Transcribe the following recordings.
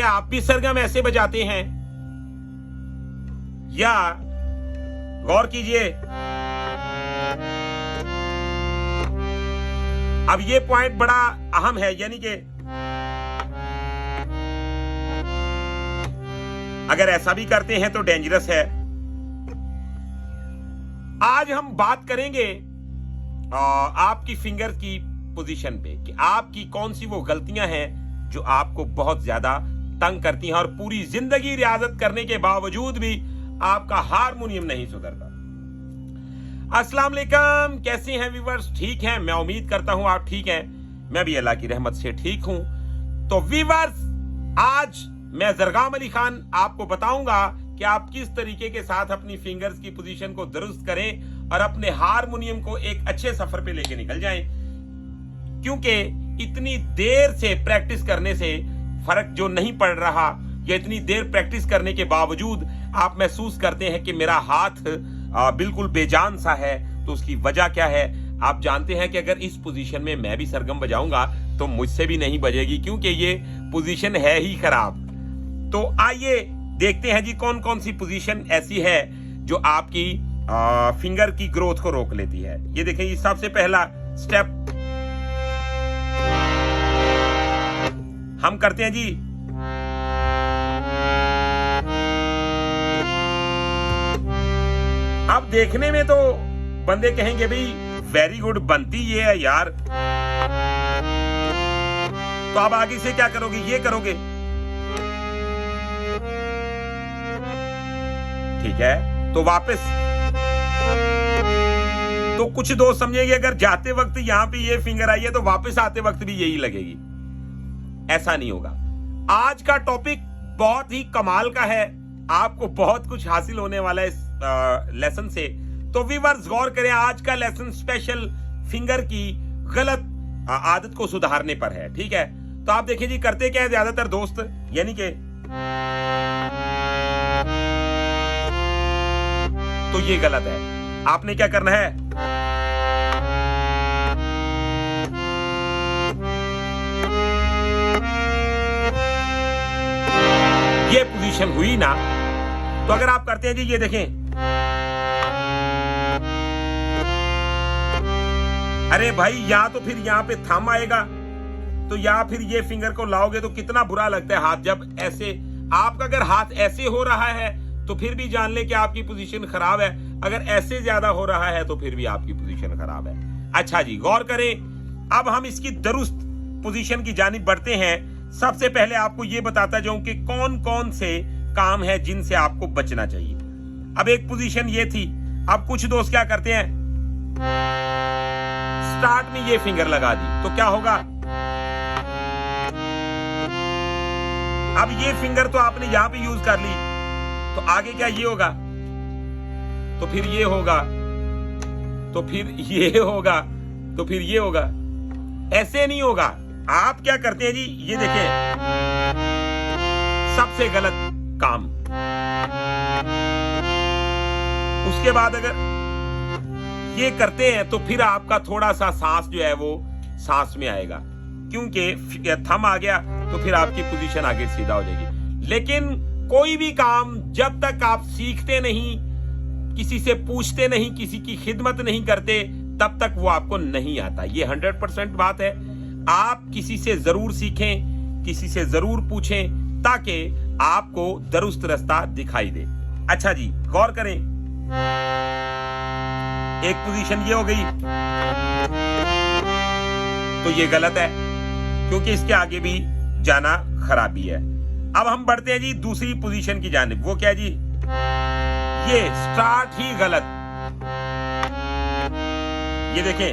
क्या आप भी सरगम ऐसे बजाते हैं? या गौर कीजिए, अब ये पॉइंट बड़ा अहम है, यानी कि अगर ऐसा भी करते हैं तो डेंजरस है। आज हम बात करेंगे आपकी फिंगर की पोजीशन पे कि आपकी कौन सी वो गलतियां हैं जो आपको बहुत ज्यादा तंग करती हैं और पूरी जिंदगी रियाजत करने के बावजूद भी आपका हारमोनियम नहीं सुधरता। अस्सलाम वालेकुम, कैसे हैं व्यूअर्स? ठीक हैं? मैं उम्मीद करता हूं आप ठीक हैं। मैं भी अल्लाह की रहमत से ठीक हूं। तो व्यूअर्स, आज मैं जरगाम अली खान आपको बताऊंगा कि आप किस तरीके के साथ अपनी फिंगर्स की पोजीशन को दुरुस्त करें और अपने हारमोनियम को एक अच्छे सफर पे लेके निकल जाएं। क्योंकि इतनी देर से प्रैक्टिस करने से फर्क जो नहीं पड़ रहा, या इतनी देर प्रैक्टिस करने के बावजूद आप महसूस करते हैं कि मेरा हाथ बिल्कुल बेजान सा है, तो उसकी वजह क्या है? आप जानते हैं कि अगर इस पोजीशन में मैं भी सरगम बजाऊंगा तो मुझसे भी नहीं बजेगी, क्योंकि ये पोजीशन है ही खराब। तो आइए देखते हैं जी कौन कौन सी पोजीशन ऐसी है जो आपकी फिंगर की ग्रोथ को रोक लेती है। ये देखें, ये सबसे पहला स्टेप हम करते हैं जी। अब देखने में तो बंदे कहेंगे भाई वेरी गुड, बनती ये है यार। तो अब आगे से क्या करोगे? ये करोगे, ठीक है। तो वापस, तो कुछ दोस्त समझेंगे अगर जाते वक्त यहां पे ये फिंगर आई है तो वापस आते वक्त भी यही लगेगी। ऐसा नहीं होगा। आज का टॉपिक बहुत ही कमाल का है, आपको बहुत कुछ हासिल होने वाला है इस लेसन से। तो व्यूअर्स गौर करें, आज का लेसन स्पेशल फिंगर की गलत आदत को सुधारने पर है, ठीक है। तो आप देखिए जी, करते क्या है ज्यादातर दोस्त, यानी कि तो ये गलत है। आपने क्या करना है? ये पोजीशन हुई ना, तो अगर आप करते हैं जी, ये देखें, अरे भाई या तो फिर यहां पे थंब आएगा, तो या फिर ये फिंगर को लाओगे तो कितना बुरा लगता है हाथ जब ऐसे। आपका अगर हाथ ऐसे हो रहा है तो फिर भी जान ले कि आपकी पोजीशन खराब है, अगर ऐसे ज्यादा हो रहा है तो फिर भी आपकी पोजीशन खराब है। अच्छा जी, गौर करें, अब हम इसकी दुरुस्त पोजीशन की जानिब बढ़ते हैं। सबसे पहले आपको यह बताता जाऊं कि कौन कौन से काम है जिनसे आपको बचना चाहिए। अब एक पोजीशन ये थी, अब कुछ दोस्त क्या करते हैं, स्टार्ट में ये फिंगर लगा दी, तो क्या होगा? अब ये फिंगर तो आपने यहां पे यूज कर ली, तो आगे क्या ये होगा, तो फिर ये होगा, तो फिर ये होगा, तो फिर ये होगा। ऐसे नहीं होगा। आप क्या करते हैं जी, ये देखिए, सबसे गलत काम। उसके बाद अगर ये करते हैं तो फिर आपका थोड़ा सा सांस जो है वो सांस में आएगा, क्योंकि थंब आ गया तो फिर आपकी पोजीशन आगे सीधा हो जाएगी। लेकिन कोई भी काम जब तक आप सीखते नहीं, किसी से पूछते नहीं, किसी की खिदमत नहीं करते, तब तक वो आपको नहीं आता। ये 100% बात है। आप किसी से जरूर सीखें, किसी से जरूर पूछें, ताकि आपको दुरुस्त रास्ता दिखाई दे। अच्छा जी, गौर करें, एक पोजीशन ये हो गई, तो ये गलत है, क्योंकि इसके आगे भी जाना खराबी है। अब हम बढ़ते हैं जी दूसरी पोजीशन की जानिब। वो क्या जी? ये स्टार्ट ही गलत। ये देखें,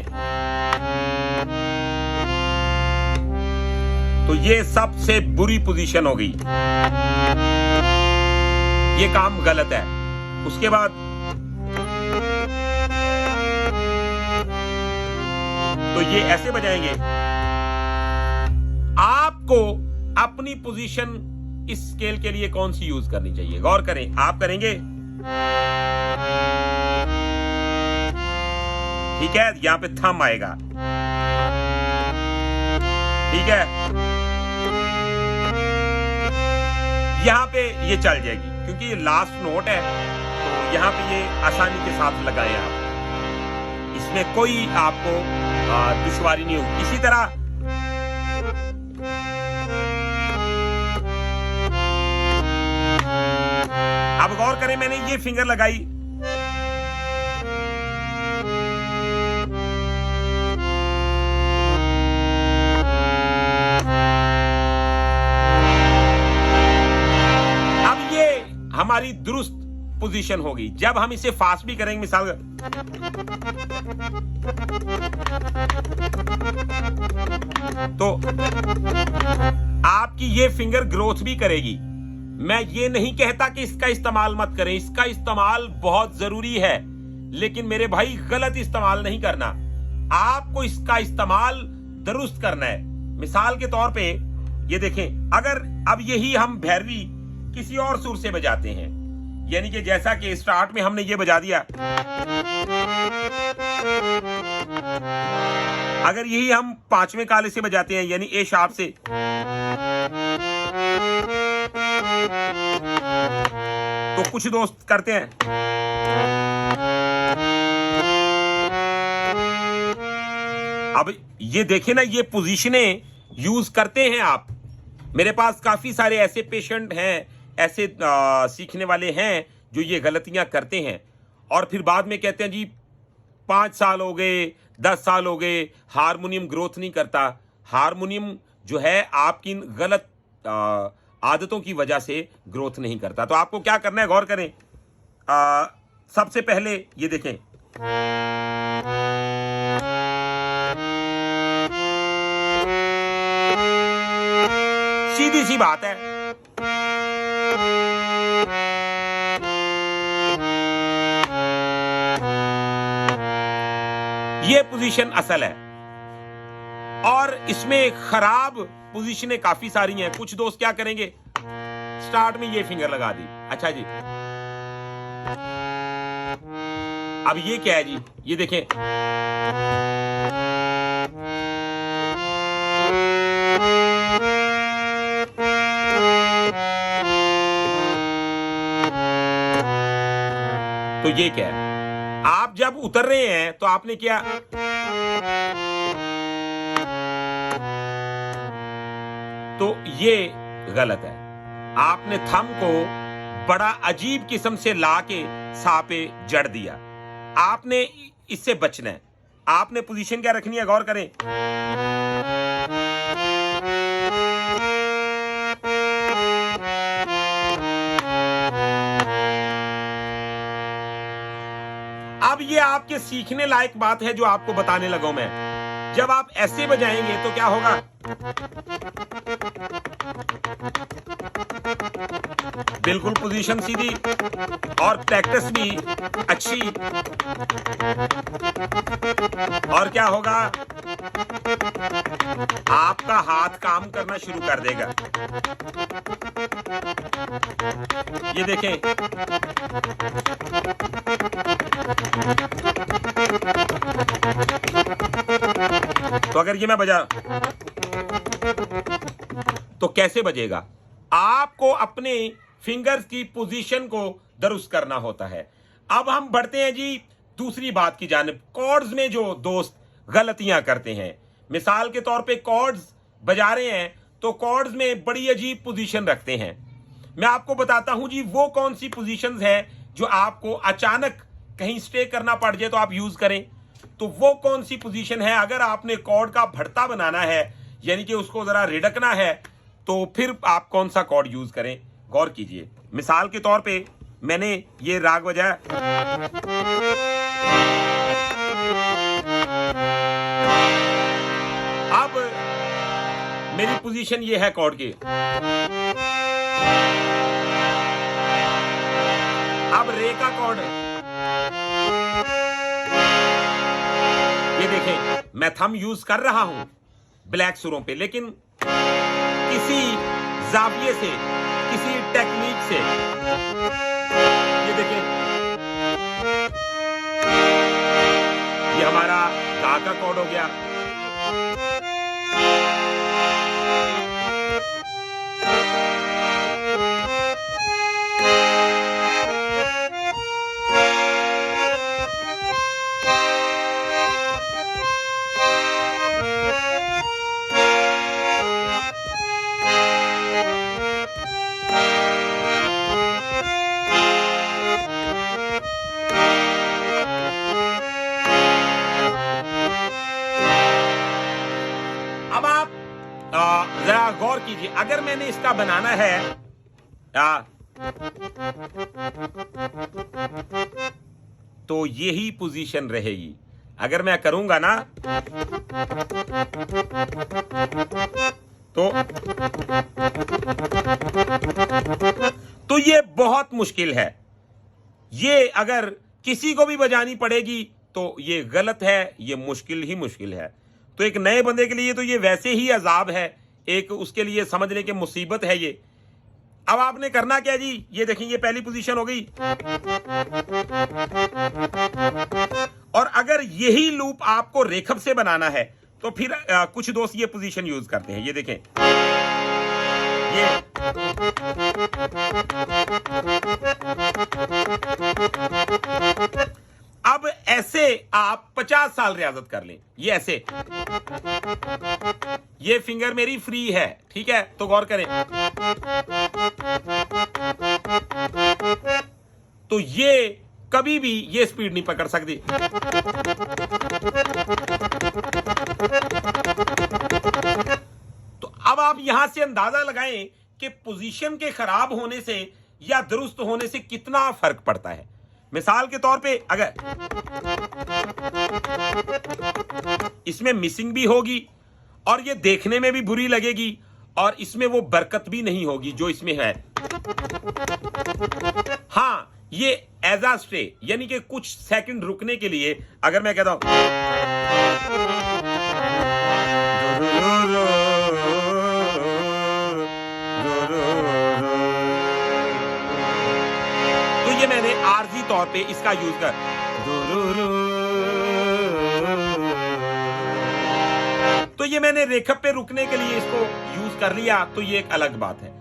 तो ये सबसे बुरी पोजीशन हो गई, ये काम गलत है। उसके बाद तो ये ऐसे बजाएंगे। आपको अपनी पोजीशन इस स्केल के लिए कौन सी यूज करनी चाहिए? गौर करें, आप करेंगे, ठीक है, यहां पे थंब आएगा, ठीक है, यहाँ पे ये चल जाएगी क्योंकि ये लास्ट नोट है, तो यहाँ पे ये आसानी के साथ लगाएं आप, इसमें कोई आपको दुश्वारी नहीं होगी। इसी तरह अब गौर करें, मैंने ये फिंगर लगाई, हमारी दुरुस्त पोजीशन होगी। जब हम इसे फास्ट भी करेंगे, मिसाल तो आपकी ये फिंगर ग्रोथ भी करेगी। मैं ये नहीं कहता कि इसका इस्तेमाल मत करें, इसका इस्तेमाल बहुत जरूरी है, लेकिन मेरे भाई गलत इस्तेमाल नहीं करना, आपको इसका इस्तेमाल दुरुस्त करना है। मिसाल के तौर पे ये देखें, अगर अब यही हम भैरवी किसी और सुर से बजाते हैं, यानी कि जैसा कि स्टार्ट में हमने ये बजा दिया, अगर यही हम पांचवें काले से बजाते हैं यानी ए शार्प से, तो कुछ दोस्त करते हैं अब ये देखें ना, ये पोजीशनें यूज करते हैं आप। मेरे पास काफी सारे ऐसे पेशेंट हैं, ऐसे सीखने वाले हैं जो ये गलतियां करते हैं और फिर बाद में कहते हैं जी 5 साल हो गए, 10 साल हो गए, हारमोनियम ग्रोथ नहीं करता। हारमोनियम जो है आपकी गलत आदतों की वजह से ग्रोथ नहीं करता। तो आपको क्या करना है, गौर करें। सबसे पहले ये देखें, सीधी सी बात है, ये पोजीशन असल है और इसमें खराब पोजीशनें काफी सारी हैं। कुछ दोस्त क्या करेंगे, स्टार्ट में ये फिंगर लगा दी, अच्छा जी, अब ये क्या है जी, ये देखें, तो ये क्या है, आप जब उतर रहे हैं तो आपने क्या, तो ये गलत है। आपने थंब को बड़ा अजीब किस्म से लाके सा पे जड़ दिया, आपने इससे बचना है। आपने पोजीशन क्या रखनी है, गौर करें, अब ये आपके सीखने लायक बात है जो आपको बताने लगा मैं। जब आप ऐसे बजाएंगे तो क्या होगा, बिल्कुल पोजीशन सीधी और प्रैक्टिस भी अच्छी, और क्या होगा, आपका हाथ काम करना शुरू कर देगा। ये देखें, तो अगर ये मैं बजा तो कैसे बजेगा, आपको अपने फिंगर्स की पोजीशन को दुरुस्त करना होता है। अब हम बढ़ते हैं जी दूसरी बात की जानिब। कॉर्ड्स में जो दोस्त गलतियां करते हैं, मिसाल के तौर पे कॉर्ड्स बजा रहे हैं तो कॉर्ड्स में बड़ी अजीब पोजीशन रखते हैं। मैं आपको बताता हूं जी वो कौन सी पोजीशंस है जो आपको अचानक कहीं स्टे करना पड़ जाए तो आप यूज करें। तो वो कौन सी पोजीशन है, अगर आपने कॉर्ड का भड़ता बनाना है यानी कि उसको जरा रिड़कना है, तो फिर आप कौन सा कॉर्ड यूज करें, गौर कीजिए। मिसाल के तौर पे मैंने ये राग बजाया, अब मेरी पोजीशन ये है कॉर्ड की, अब रे का कॉर्ड, ये देखें मैं थंब यूज कर रहा हूं ब्लैक सुरों पे, लेकिन किसी जाविये से, किसी टेक्निक से, ये देखें ये हमारा गा का कॉर्ड हो गया। कीजिए, अगर मैंने इसका बनाना है तो यही पोजीशन रहेगी। अगर मैं करूंगा ना तो ये बहुत मुश्किल है। ये अगर किसी को भी बजानी पड़ेगी तो ये गलत है, ये मुश्किल ही मुश्किल है। तो एक नए बंदे के लिए तो ये वैसे ही अजाब है, एक उसके लिए समझने की मुसीबत है ये। अब आपने करना क्या जी, ये देखिए ये पहली पोजीशन हो गई, और अगर यही लूप आपको रेखप से बनाना है तो फिर कुछ दोस्त ये पोजीशन यूज करते हैं। ये देखें, ये अब ऐसे आप 50 साल रियाजत कर लें, ये ऐसे, ये फिंगर मेरी फ्री है, ठीक है, तो गौर करें, तो ये कभी भी ये स्पीड नहीं पकड़ सकती। तो अब आप यहां से अंदाजा लगाएं कि पोजीशन के खराब होने से या दुरुस्त होने से कितना फर्क पड़ता है। मिसाल के तौर पे अगर इसमें मिसिंग भी होगी और ये देखने में भी बुरी लगेगी और इसमें वो बरकत भी नहीं होगी जो इसमें है। हां, ये एज आ स्टे यानी कि कुछ सेकंड रुकने के लिए अगर मैं कहता हूं तो ये मैंने आरजी तौर पे इसका यूज कर, तो ये मैंने रेखप पे रुकने के लिए इसको यूज कर लिया, तो ये एक अलग बात है।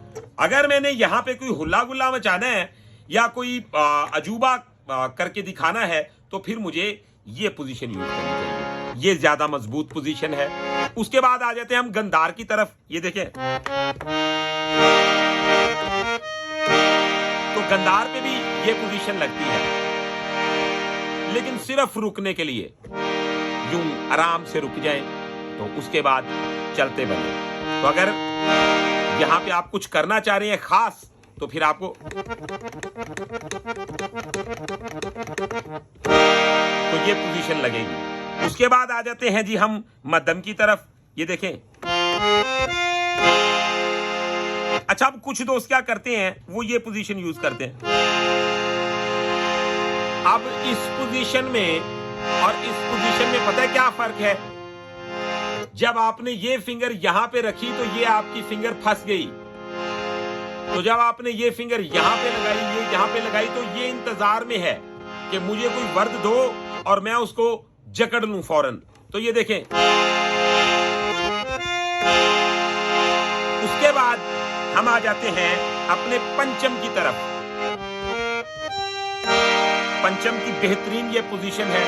अगर मैंने यहां पे कोई हुल्ला गुल्ला मचाना है या कोई अजूबा करके दिखाना है तो फिर मुझे ये पोजीशन यूज करनी चाहिए, ये ज्यादा मजबूत पोजीशन है। उसके बाद आ जाते हैं हम गंदार की तरफ। ये देखें, तो गंदार पे भी ये पोजीशन लगती है, लेकिन सिर्फ रुकने के लिए, यूं आराम से रुक जाए तो उसके बाद चलते बने। तो अगर यहां पे आप कुछ करना चाह रहे हैं खास तो फिर आपको तो ये पोजीशन लगेगी। उसके बाद आ जाते हैं जी हम मध्यम की तरफ। ये देखें, अच्छा अब कुछ दोस्त क्या करते हैं, वो ये पोजीशन यूज करते हैं। अब इस पोजीशन में और इस पोजीशन में पता है क्या फर्क है? जब आपने ये फिंगर यहां पे रखी तो ये आपकी फिंगर फंस गई, तो जब आपने ये फिंगर यहां पे लगाई, ये यहां पे लगाई, तो ये इंतजार में है कि मुझे कोई वर्द दो और मैं उसको जकड़ लूं फौरन। तो ये देखें, उसके बाद हम आ जाते हैं अपने पंचम की तरफ। पंचम की बेहतरीन ये पोजीशन है।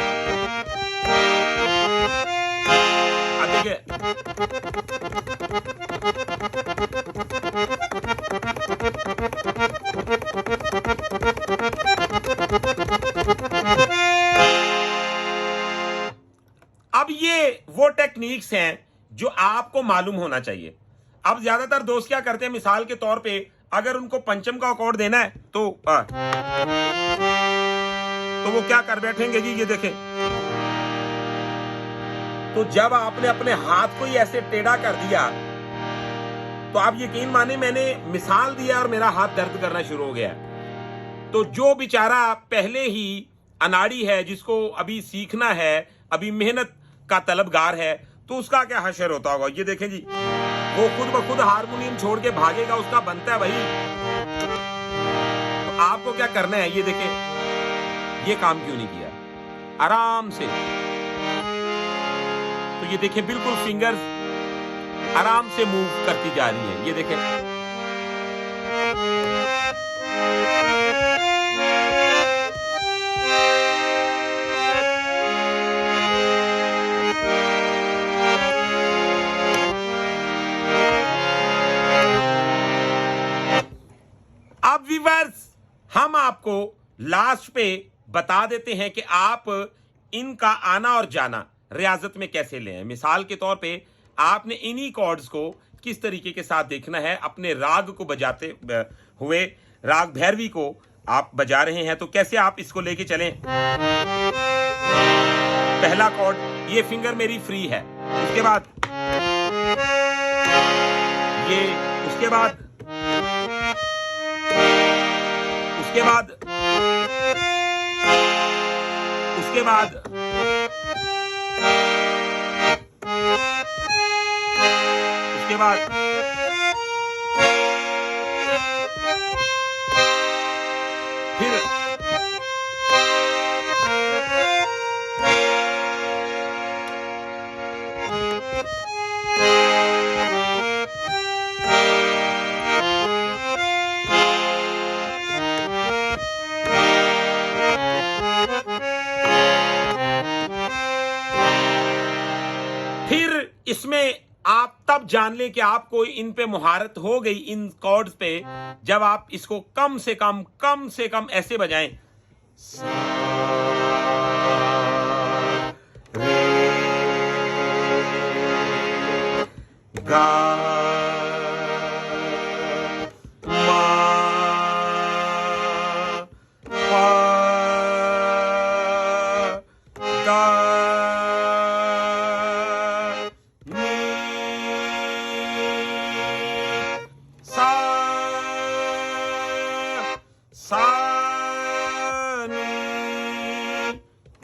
अब देखिए, अब ये वो टेक्निक्स हैं जो आपको मालूम होना चाहिए। अब ज्यादातर दोस्त क्या करते हैं, मिसाल के तौर पे अगर उनको पंचम का अकॉर्ड देना है तो वो क्या कर बैठेंगे जी, ये देखें, तो जब आपने अपने हाथ को ही ऐसे टेढ़ा कर दिया तो आप यकीन माने मैंने मिसाल दिया और मेरा हाथ दर्द करना शुरू हो गया। तो जो बेचारा पहले ही अनाड़ी है, जिसको अभी सीखना है, अभी मेहनत का तलबगार है, तो उसका क्या हशर होता होगा। ये देखें जी, वो खुद ब खुद हारमोनियम छोड़ के भागेगा, उसका बनता है भाई। तो आपको क्या करना है, ये देखें, ये काम क्यों नहीं किया, आराम से। तो ये देखें, बिल्कुल फिंगर्स आराम से मूव करती जा रही है। ये देखें, अब व्यूअर्स हम आपको लास्ट पे बता देते हैं कि आप इनका आना और जाना रियाजत में कैसे लें। मिसाल के तौर पे आपने इन्हीं कॉर्ड्स को किस तरीके के साथ देखना है। अपने राग को बजाते हुए, राग भैरवी को आप बजा रहे हैं तो कैसे आप इसको लेके चलें। पहला कॉर्ड, ये फिंगर मेरी फ्री है, उसके बाद ये, उसके बाद उसके बाद उसके बाद उसके बाद फिर इसमें आप तब जान लें कि आपको इन पे मुहारत हो गई, इन कॉर्ड्स पे, जब आप इसको कम से कम ऐसे बजाएं। गा मा पा गा सा नी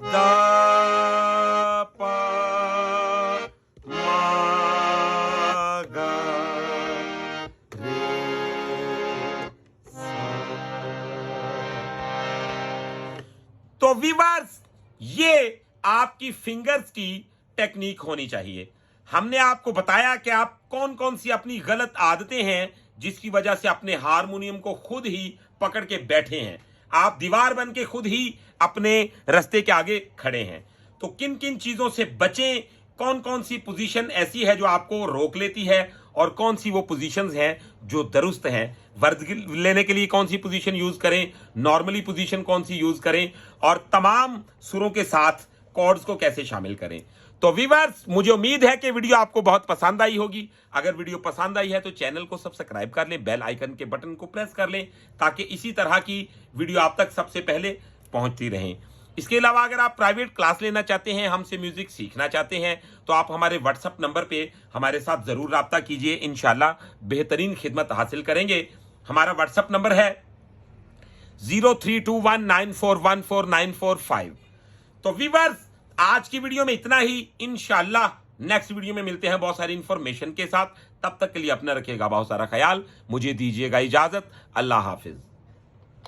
दा पा मा गा रे सा। तो व्यूअर्स, ये आपकी फिंगर्स की टेक्निक होनी चाहिए। हमने आपको बताया कि आप कौन कौन सी अपनी गलत आदतें हैं जिसकी वजह से अपने हारमोनियम को खुद ही पकड़ के बैठे हैं। आप दीवार बन के खुद ही अपने रास्ते के आगे खड़े हैं। तो किन किन चीजों से बचें, कौन कौन सी पोजीशन ऐसी है जो आपको रोक लेती है और कौन सी वो पोजीशंस हैं जो दुरुस्त हैं। वर्द लेने के लिए कौन सी पोजीशन यूज करें, नॉर्मली पोजीशन कौन सी यूज करें, और तमाम सुरों के साथ कॉर्ड्स को कैसे शामिल करें। तो व्यूअर्स, मुझे उम्मीद है कि वीडियो आपको बहुत पसंद आई होगी। अगर वीडियो पसंद आई है तो चैनल को सब्सक्राइब कर लें, बेल आइकन के बटन को प्रेस कर लें ताकि इसी तरह की वीडियो आप तक सबसे पहले पहुंचती रहें। इसके अलावा अगर आप प्राइवेट क्लास लेना चाहते हैं, हमसे म्यूजिक सीखना चाहते हैं, तो आप हमारे व्हाट्सएप नंबर पे हमारे साथ जरूर राब्ता कीजिए। इंशाल्लाह बेहतरीन खिदमत हासिल करेंगे। हमारा व्हाट्सएप नंबर है 0321941495। तो व्यूअर्स, आज की वीडियो में इतना ही। इंशाल्लाह नेक्स्ट वीडियो में मिलते हैं बहुत सारी इंफॉर्मेशन के साथ। तब तक के लिए अपना रखिएगा बहुत सारा ख्याल। मुझे दीजिएगा इजाजत। अल्लाह हाफिज।